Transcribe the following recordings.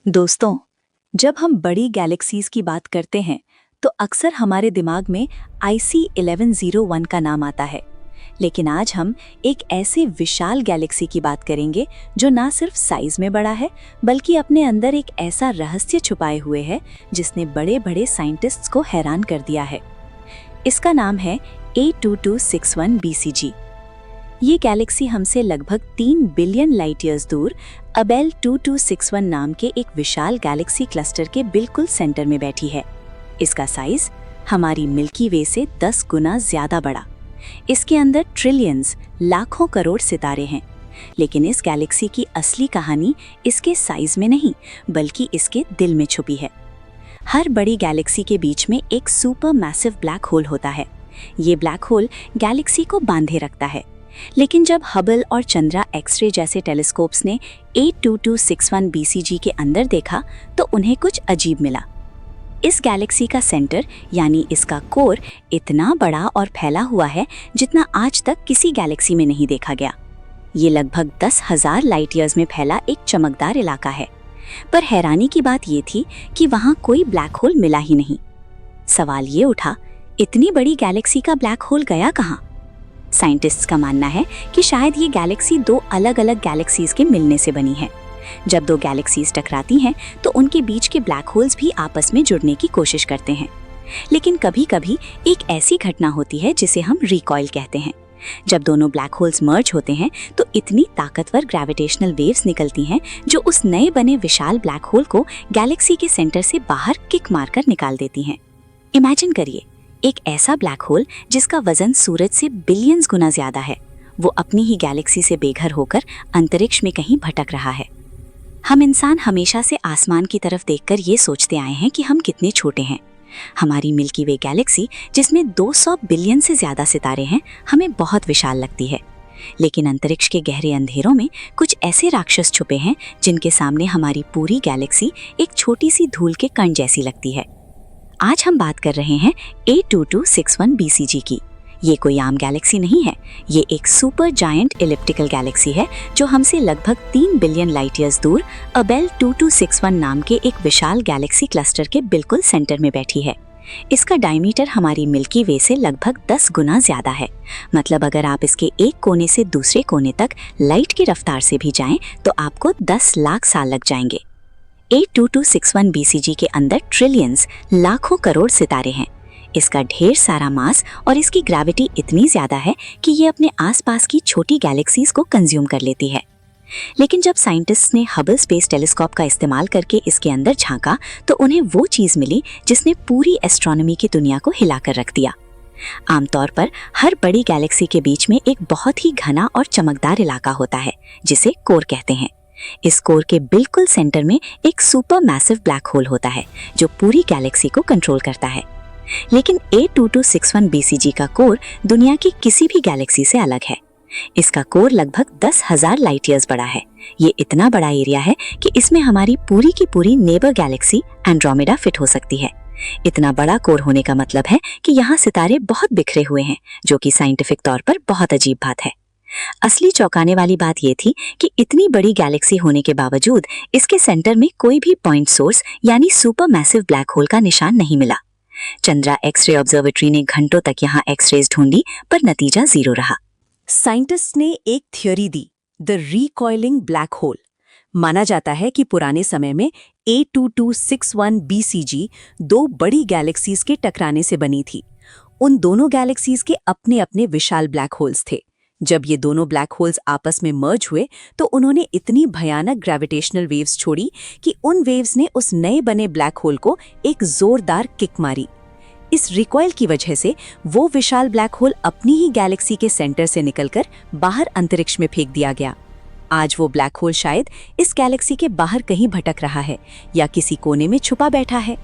दोस्तों, जब हम बड़ी गैलेक्सीज की बात करते हैं तो अक्सर हमारे दिमाग में IC 1101 का नाम आता है। लेकिन आज हम एक ऐसे विशाल गैलेक्सी की बात करेंगे जो ना सिर्फ साइज में बड़ा है बल्कि अपने अंदर एक ऐसा रहस्य छुपाए हुए है जिसने बड़े बड़े साइंटिस्ट्स को हैरान कर दिया है। इसका नाम है A2261 BCG। ये गैलेक्सी हमसे लगभग 3 बिलियन लाइट ईयर्स दूर अबेल 2261 नाम के एक विशाल गैलेक्सी क्लस्टर के बिल्कुल सेंटर में बैठी है। इसका साइज हमारी मिल्की वे से 10 गुना ज्यादा बड़ा। इसके अंदर ट्रिलियंस, लाखों करोड़ सितारे हैं। लेकिन इस गैलेक्सी की असली कहानी इसके साइज में नहीं बल्कि इसके दिल में छुपी है। हर बड़ी गैलेक्सी के बीच में एक सुपर मैसिव ब्लैक होल होता है। ये ब्लैक होल गैलेक्सी को बांधे रखता है। लेकिन जब हबल और चंद्रा एक्सरे जैसे टेलीस्कोप्स ने A2261 BCG के अंदर देखा तो उन्हें कुछ अजीब मिला। इस गैलेक्सी का सेंटर यानी इसका कोर इतना बड़ा और फैला हुआ है जितना आज तक किसी गैलेक्सी में नहीं देखा गया। ये लगभग 10,000 लाइट ईयर्स में फैला एक चमकदार इलाका है। पर हैरानी की बात ये थी कि वहाँ कोई ब्लैक होल मिला ही नहीं। सवाल ये उठा, इतनी बड़ी गैलेक्सी का ब्लैक होल गया कहाँ? साइंटिस्ट्स का मानना है कि शायद ये गैलेक्सी दो अलग अलग गैलेक्सीज के मिलने से बनी है। जब दो गैलेक्सीज टकराती हैं तो उनके बीच के ब्लैक होल्स भी आपस में जुड़ने की कोशिश करते हैं। लेकिन कभी-कभी एक ऐसी घटना होती है जिसे हम रिकॉइल कहते हैं। जब दोनों ब्लैक होल्स मर्ज होते हैं तो इतनी ताकतवर ग्रेविटेशनल वेव्स निकलती हैं जो उस नए बने विशाल ब्लैक होल को गैलेक्सी के सेंटर से बाहर किक मारकर निकाल देती हैं। इमेजिन करिए, एक ऐसा ब्लैक होल जिसका वजन सूरज से बिलियंस गुना ज्यादा है, वो अपनी ही गैलेक्सी से बेघर होकर अंतरिक्ष में कहीं भटक रहा है। हम इंसान हमेशा से आसमान की तरफ देखकर ये सोचते आए हैं कि हम कितने छोटे हैं। हमारी मिल्की वे गैलेक्सी जिसमें 200 बिलियन से ज्यादा सितारे हैं हमें बहुत विशाल लगती है। लेकिन अंतरिक्ष के गहरे अंधेरों में कुछ ऐसे राक्षस छुपे हैं जिनके सामने हमारी पूरी गैलेक्सी एक छोटी सी धूल के कण जैसी लगती है। आज हम बात कर रहे हैं A2261 BCG की। ये कोई आम गैलेक्सी नहीं है, ये एक सुपर जायंट इलिप्टिकल गैलेक्सी है जो हमसे लगभग 3 बिलियन लाइट ईयर्स दूर अबेल 2261 नाम के एक विशाल गैलेक्सी क्लस्टर के बिल्कुल सेंटर में बैठी है। इसका डायमीटर हमारी मिल्की वे से लगभग 10 गुना ज्यादा है। मतलब अगर आप इसके एक कोने से दूसरे कोने तक लाइट की रफ्तार से भी जाएं तो आपको 10 लाख साल लग जाएंगे। A2261 BCG के अंदर ट्रिलियंस, लाखों करोड़ सितारे हैं। इसका ढेर सारा मास और इसकी ग्रेविटी इतनी ज्यादा है कि ये अपने आसपास की छोटी गैलेक्सीज को कंज्यूम कर लेती है। लेकिन जब साइंटिस्ट्स ने हबल स्पेस टेलीस्कोप का इस्तेमाल करके इसके अंदर झांका तो उन्हें वो चीज मिली जिसने पूरी एस्ट्रोनॉमी की दुनिया को हिलाकर रख दिया। आमतौर पर हर बड़ी गैलेक्सी के बीच में एक बहुत ही घना और चमकदार इलाका होता है जिसे कोर कहते हैं। इस कोर के बिल्कुल सेंटर में एक सुपर मैसिव ब्लैक होल होता है जो पूरी गैलेक्सी को कंट्रोल करता है। लेकिन A2261 BCG का कोर दुनिया की किसी भी गैलेक्सी से अलग है। इसका कोर लगभग 10,000 लाइट ईयर्स बड़ा है। ये इतना बड़ा एरिया है कि इसमें हमारी पूरी की पूरी नेबर गैलेक्सी एंड्रोमेडा फिट हो सकती है। इतना बड़ा कोर होने का मतलब है कि यहाँ सितारे बहुत बिखरे हुए हैं, जो कि साइंटिफिक तौर पर बहुत अजीब बात है। असली चौंकाने वाली बात यह थी कि इतनी बड़ी गैलेक्सी होने के बावजूद इसके सेंटर में कोई भी पॉइंट सोर्स यानी सुपर मैसिव ब्लैक होल का निशान नहीं मिला। चंद्रा एक्सरे ऑब्जर्वेटरी ने घंटों तक यहाँ एक्सरेज ढूंढी पर नतीजा 0 रहा। साइंटिस्ट ने एक theory the, the recoiling black hole. माना जाता है कि पुराने समय में A2261 BCG 2 बड़ी गैलेक्सीज के टकराने से बनी थी। उन दोनों गैलेक्सीज के अपने अपने विशाल ब्लैक होल्स थे। जब ये दोनों ब्लैक होल्स आपस में मर्ज हुए तो उन्होंने इतनी भयानक ग्रेविटेशनल वेव्स छोड़ी कि उन वेव्स ने उस नए बने ब्लैक होल को एक जोरदार किक मारी। इस रिकॉइल की वजह से वो विशाल ब्लैक होल अपनी ही गैलेक्सी के सेंटर से निकलकर बाहर अंतरिक्ष में फेंक दिया गया। आज वो ब्लैक होल शायद इस गैलेक्सी के बाहर कहीं भटक रहा है या किसी कोने में छुपा बैठा है।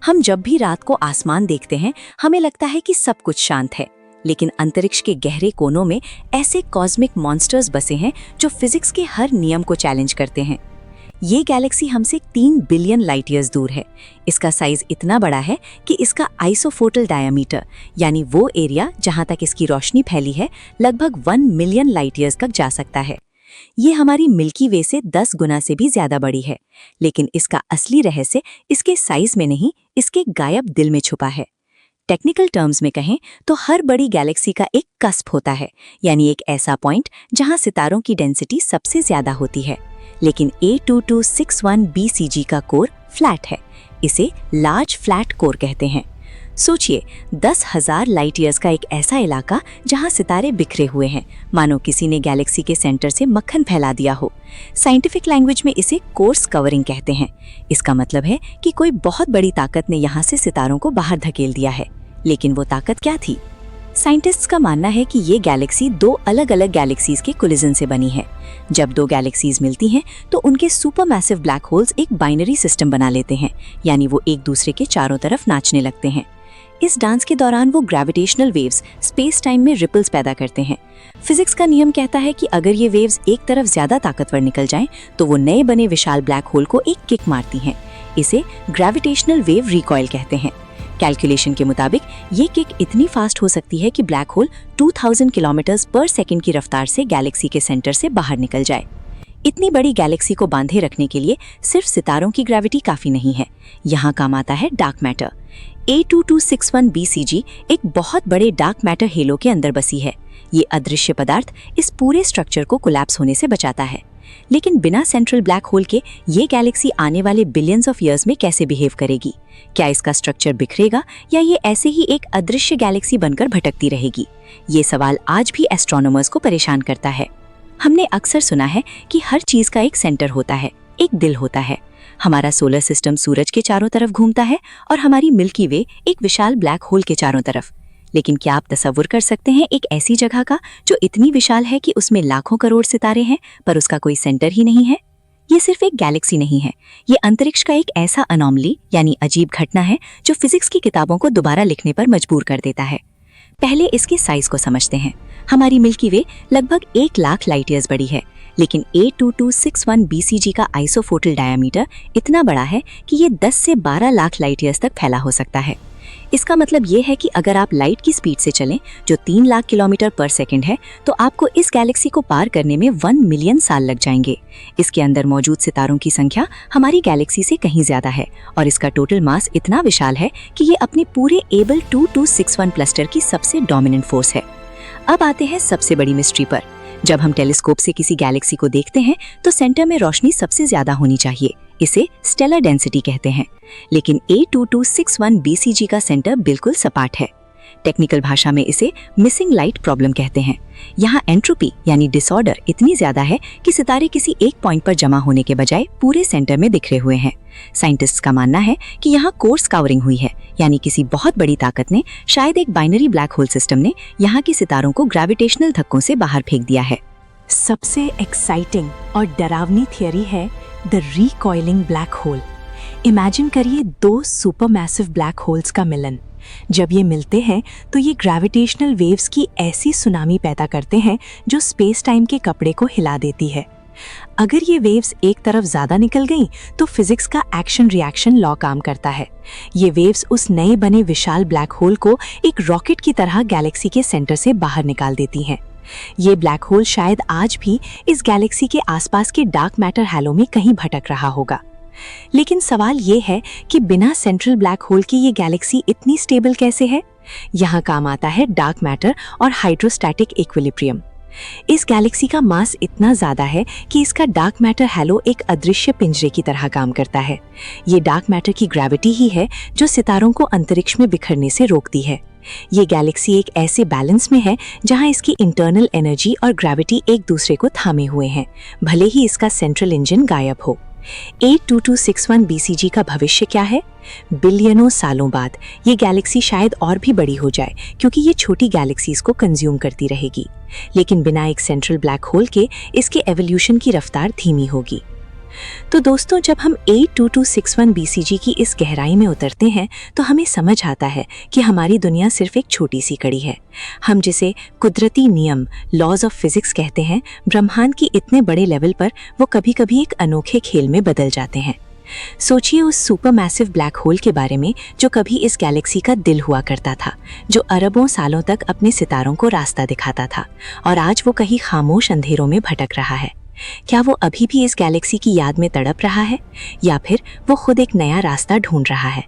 हम जब भी रात को आसमान देखते हैं हमें लगता है कि सब कुछ शांत है, लेकिन अंतरिक्ष के गहरे कोनों में ऐसे कॉस्मिक मॉन्स्टर्स बसे हैं जो फिजिक्स के हर नियम को चैलेंज करते हैं। ये गैलेक्सी हमसे 3 बिलियन लाइट ईयर्स दूर है। इसका साइज इतना बड़ा है कि इसका आइसोफोटल डायमीटर यानी वो एरिया जहां तक इसकी रोशनी फैली है लगभग 1 मिलियन लाइट ईयर्स तक जा सकता है। ये हमारी मिल्की वे से 10 गुना से भी ज्यादा बड़ी है, लेकिन इसका असली रहस्य इसके साइज में नहीं, इसके गायब दिल में छुपा है। टेक्निकल टर्म्स में कहें तो हर बड़ी गैलेक्सी का एक कस्प होता है, यानी एक ऐसा पॉइंट जहां सितारों की डेंसिटी सबसे ज्यादा होती है। लेकिन A2261 BCG का कोर फ्लैट है। इसे लार्ज फ्लैट कोर कहते हैं। सोचिए, 10,000 लाइट ईयर्स का एक ऐसा इलाका जहां सितारे बिखरे हुए हैं, मानो किसी ने गैलेक्सी के सेंटर से मक्खन फैला दिया हो। साइंटिफिक लैंग्वेज में इसे कोर्स कवरिंग कहते हैं। इसका मतलब है कि कोई बहुत बड़ी ताकत ने यहाँ से सितारों को बाहर धकेल दिया है। लेकिन वो ताकत क्या थी? साइंटिस्ट्स का मानना है कि ये गैलेक्सी दो अलग अलग गैलेक्सीज के कोलिजन से बनी है। जब दो गैलेक्सीज मिलती हैं तो उनके सुपरमैसिव ब्लैक होल्स एक बाइनरी सिस्टम बना लेते हैं, यानी वो एक दूसरे के चारों तरफ नाचने लगते हैं। इस डांस के दौरान वो ग्रेविटेशनल वेव्स स्पेस टाइम में रिपल्स पैदा करते हैं। फिजिक्स का नियम कहता है कि अगर ये वेव्स एक तरफ ज्यादा ताकतवर निकल जाएं, तो वो नए बने विशाल ब्लैक होल को एक किक मारती हैं। इसे ग्रेविटेशनल वेव रिकॉइल कहते हैं। कैलकुलेशन के मुताबिक ये किक इतनी फास्ट हो सकती है कि ब्लैक होल 2000 किलोमीटर्स पर सेकंड की रफ्तार से गैलेक्सी के सेंटर से बाहर निकल जाए। इतनी बड़ी गैलेक्सी को बांधे रखने के लिए सिर्फ सितारों की ग्रेविटी काफी नहीं है। यहाँ काम आता है डार्क मैटर। A2261 BCG एक बहुत बड़े डार्क मैटर हेलो के अंदर बसी है। ये अदृश्य पदार्थ इस पूरे स्ट्रक्चर को कोलैप्स होने से बचाता है। लेकिन बिना सेंट्रल ब्लैक होल के ये गैलेक्सी आने वाले बिलियंस ऑफ ईयर्स में कैसे बिहेव करेगी? क्या इसका स्ट्रक्चर बिखरेगा या ये ऐसे ही एक अदृश्य गैलेक्सी बनकर भटकती रहेगी? ये सवाल आज भी एस्ट्रोनॉमर्स को परेशान करता है। हमने अक्सर सुना है कि हर चीज का एक सेंटर होता है, एक दिल होता है। हमारा सोलर सिस्टम सूरज के चारों तरफ घूमता है और हमारी मिल्की वे एक विशाल ब्लैक होल के चारों तरफ। लेकिन क्या आप तसव्वुर कर सकते हैं एक ऐसी जगह का जो इतनी विशाल है कि उसमें लाखों करोड़ सितारे हैं, पर उसका कोई सेंटर ही नहीं है? ये सिर्फ एक गैलेक्सी नहीं है, ये अंतरिक्ष का एक ऐसा अनोमली यानी अजीब घटना है जो फिजिक्स की किताबों को दोबारा लिखने पर मजबूर कर देता है। पहले इसके साइज को समझते हैं। हमारी मिल्की वे लगभग 1 लाख लाइट ईयर्स बड़ी है, लेकिन A2261 BCG का आइसोफोटल डायामीटर इतना बड़ा है कि ये 10 से 12 लाख लाइट ईयर्स तक फैला हो सकता है। इसका मतलब ये है कि अगर आप लाइट की स्पीड से चलें, जो 3 लाख किलोमीटर पर सेकंड है, तो आपको इस गैलेक्सी को पार करने में 1 मिलियन साल लग जाएंगे। इसके अंदर मौजूद सितारों की संख्या हमारी गैलेक्सी से कहीं ज्यादा है और इसका टोटल मास इतना विशाल है कि ये अपने पूरे एबल 2261 क्लस्टर की सबसे डोमिनेंट फोर्स है। अब आते हैं सबसे बड़ी मिस्ट्री पर। जब हम टेलीस्कोप से किसी गैलेक्सी को देखते हैं तो सेंटर में रोशनी सबसे ज्यादा होनी चाहिए। इसे स्टेलर डेंसिटी कहते हैं। लेकिन A2261 BCG का सेंटर बिल्कुल सपाट है। टेक्निकल भाषा में इसे मिसिंग लाइट प्रॉब्लम कहते हैं। यहाँ एंट्रोपी यानी डिसऑर्डर इतनी ज्यादा है कि सितारे किसी एक पॉइंट पर जमा होने के बजाय पूरे सेंटर में बिखरे हुए हैं। साइंटिस्ट्स का मानना है कि यहाँ कोर्स कावरिंग हुई है, यानी किसी बहुत बड़ी ताकत ने, शायद एक बाइनरी ब्लैक होल सिस्टम ने, यहाँ के सितारों को ग्रेविटेशनल धक्कों से बाहर फेंक दिया है। सबसे एक्साइटिंग और डरावनी थियरी है the recoiling black hole. Imagine करिए 2 सुपरमैसिव ब्लैक होल्स का मिलन। जब ये मिलते हैं तो ये ग्रेविटेशनल वेव्स की ऐसी सुनामी पैदा करते हैं जो स्पेस टाइम के कपड़े को हिला देती है। अगर ये वेव्स एक तरफ ज्यादा निकल गईं तो फिजिक्स का एक्शन रिएक्शन लॉ काम करता है। ये वेव्स उस नए बने विशाल ब्लैक होल को एक रॉकेट की तरह गैलेक्सी के सेंटर से बाहर निकाल देती हैं। ये ब्लैक होल शायद आज भी इस गैलेक्सी के आसपास के डार्क मैटर हैलो में कहीं भटक रहा होगा। लेकिन सवाल ये है कि बिना सेंट्रल ब्लैक होल की ये गैलेक्सी इतनी स्टेबल कैसे है? यहाँ काम आता है डार्क मैटर और हाइड्रोस्टैटिक इक्विलिब्रियम। इस गैलेक्सी का मास इतना ज्यादा है कि इसका डार्क मैटर हैलो एक अदृश्य पिंजरे की तरह काम करता है। ये डार्क मैटर की ग्रेविटी ही है जो सितारों को अंतरिक्ष में बिखरने से रोकती है। ये गैलेक्सी एक ऐसे बैलेंस में है जहां इसकी इंटरनल एनर्जी और ग्रेविटी एक दूसरे को थामे हुए हैं, भले ही इसका सेंट्रल इंजन गायब हो। A2261 BCG का भविष्य क्या है? बिलियनों सालों बाद ये गैलेक्सी शायद और भी बड़ी हो जाए, क्योंकि ये छोटी गैलेक्सीज को कंज्यूम करती रहेगी। लेकिन बिना एक सेंट्रल ब्लैक होल के इसके एवोल्यूशन की रफ्तार धीमी होगी। तो दोस्तों, जब हम A2261 BCG की इस गहराई में उतरते हैं तो हमें समझ आता है कि हमारी दुनिया सिर्फ एक छोटी सी कड़ी है। हम जिसे कुदरती नियम, लॉज ऑफ फिजिक्स कहते हैं, ब्रह्मांड की इतने बड़े लेवल पर वो कभी-कभी एक अनोखे खेल में बदल जाते हैं। सोचिए उस सुपरमैसिव ब्लैक होल के बारे में जो कभी इस गैलेक्सी का दिल हुआ करता था, जो अरबों सालों तक अपने सितारों को रास्ता दिखाता था, और आज वो कहीं खामोश अंधेरों में भटक रहा है। क्या वो अभी भी इस गैलेक्सी की याद में तड़प रहा है या फिर वो खुद एक नया रास्ता ढूंढ रहा है?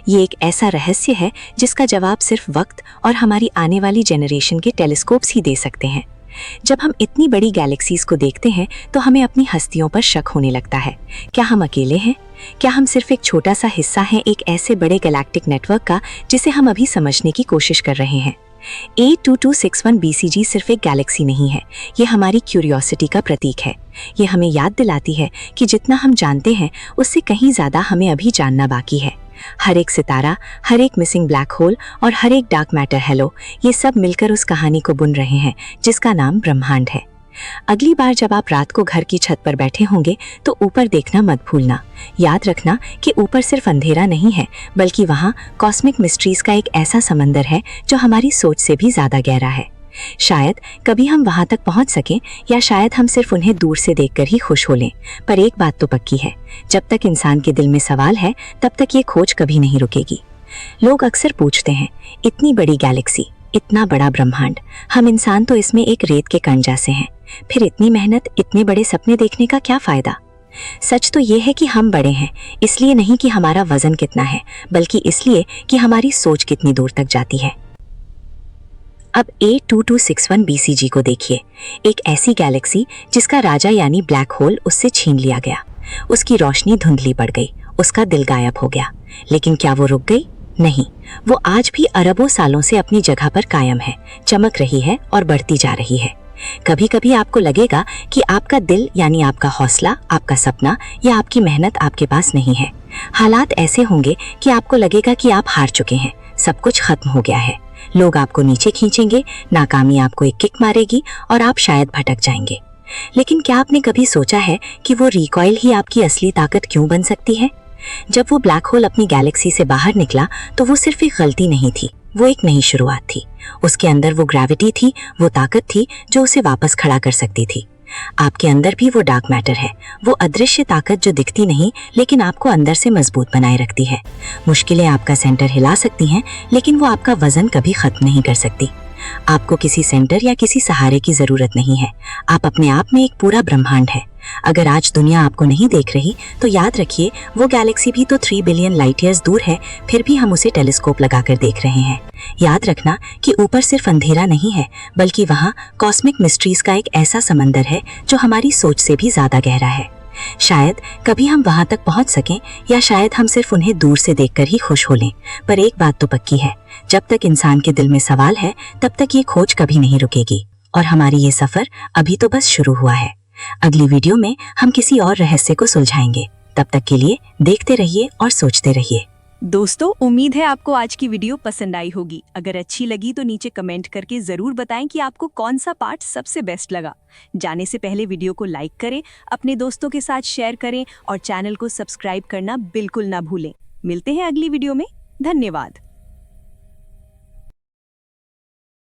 ये एक ऐसा रहस्य है जिसका जवाब सिर्फ वक्त और हमारी आने वाली जनरेशन के टेलीस्कोप्स ही दे सकते हैं। जब हम इतनी बड़ी गैलेक्सीज को देखते हैं तो हमें अपनी हस्तियों पर शक होने लगता है। क्या हम अकेले हैं? क्या हम सिर्फ एक छोटा सा हिस्सा हैं एक ऐसे बड़े गैलेक्टिक नेटवर्क का जिसे हम अभी समझने की कोशिश कर रहे हैं? A2261 BCG सिर्फ एक गैलेक्सी नहीं है, ये हमारी क्यूरियोसिटी का प्रतीक है। ये हमें याद दिलाती है कि जितना हम जानते हैं उससे कहीं ज़्यादा हमें अभी जानना बाकी है। हर एक सितारा, हर एक मिसिंग ब्लैक होल और हर एक डार्क मैटर हेलो, ये सब मिलकर उस कहानी को बुन रहे हैं जिसका नाम ब्रह्मांड है। अगली बार जब आप रात को घर की छत पर बैठे होंगे तो ऊपर देखना मत भूलना। याद रखना कि ऊपर सिर्फ अंधेरा नहीं है, बल्कि वहाँ कॉस्मिक मिस्ट्रीज का एक ऐसा समंदर है जो हमारी सोच से भी ज्यादा गहरा है। शायद कभी हम वहां तक पहुंच सकें या शायद हम सिर्फ उन्हें दूर से देखकर ही खुश हो लें, पर एक बात तो पक्की है, जब तक इंसान के दिल में सवाल है तब तक ये खोज कभी नहीं रुकेगी। लोग अक्सर पूछते हैं, इतनी बड़ी गैलेक्सी, इतना बड़ा ब्रह्मांड, हम इंसान तो इसमें एक रेत के कण जैसे हैं, फिर इतनी मेहनत, इतने बड़े सपने देखने का क्या फायदा? सच तो ये है कि हम बड़े हैं, इसलिए नहीं कि हमारा वजन कितना है, बल्कि इसलिए कि हमारी सोच कितनी दूर तक जाती है। अब A2261 BCG को देखिए, एक ऐसी गैलेक्सी जिसका राजा यानी ब्लैक होल उससे छीन लिया गया। उसकी रोशनी धुंधली पड़ गई, उसका दिल गायब हो गया। लेकिन क्या वो रुक गई? नहीं, वो आज भी अरबों सालों से अपनी जगह पर कायम है, चमक रही है और बढ़ती जा रही है। कभी कभी आपको लगेगा कि आपका दिल यानी आपका हौसला, आपका सपना या आपकी मेहनत आपके पास नहीं है। हालात ऐसे होंगे कि आपको लगेगा कि आप हार चुके हैं, सब कुछ खत्म हो गया है। लोग आपको नीचे खींचेंगे, नाकामी आपको एक किक मारेगी और आप शायद भटक जाएंगे। लेकिन क्या आपने कभी सोचा है कि वो रिकॉइल ही आपकी असली ताकत क्यों बन सकती है? जब वो ब्लैक होल अपनी गैलेक्सी से बाहर निकला तो वो सिर्फ एक गलती नहीं थी, वो एक नई शुरुआत थी। उसके अंदर वो ग्रेविटी थी, वो ताकत थी जो उसे वापस खड़ा कर सकती थी। आपके अंदर भी वो डार्क मैटर है, वो अदृश्य ताकत जो दिखती नहीं लेकिन आपको अंदर से मजबूत बनाए रखती है। मुश्किलें आपका सेंटर हिला सकती हैं, लेकिन वो आपका वजन कभी खत्म नहीं कर सकती। आपको किसी सेंटर या किसी सहारे की जरूरत नहीं है, आप अपने आप में एक पूरा ब्रह्मांड है। अगर आज दुनिया आपको नहीं देख रही तो याद रखिए, वो गैलेक्सी भी तो 3 बिलियन लाइट ईयर्स दूर है, फिर भी हम उसे टेलीस्कोप लगाकर देख रहे हैं। याद रखना कि ऊपर सिर्फ अंधेरा नहीं है, बल्कि वहाँ कॉस्मिक मिस्ट्रीज का एक ऐसा समंदर है जो हमारी सोच से भी ज्यादा गहरा है। शायद कभी हम वहां तक पहुंच सकें या शायद हम सिर्फ उन्हें दूर से देखकर ही खुश हो लें, पर एक बात तो पक्की है, जब तक इंसान के दिल में सवाल है तब तक ये खोज कभी नहीं रुकेगी और हमारी ये सफर अभी तो बस शुरू हुआ है। अगली वीडियो में हम किसी और रहस्य को सुलझाएंगे। तब तक के लिए देखते रहिए और सोचते रहिए। दोस्तों, उम्मीद है आपको आज की वीडियो पसंद आई होगी। अगर अच्छी लगी तो नीचे कमेंट करके जरूर बताएं कि आपको कौन सा पार्ट सबसे बेस्ट लगा। जाने से पहले वीडियो को लाइक करें, अपने दोस्तों के साथ शेयर करें और चैनल को सब्सक्राइब करना बिल्कुल ना भूलें। मिलते हैं अगली वीडियो में। धन्यवाद।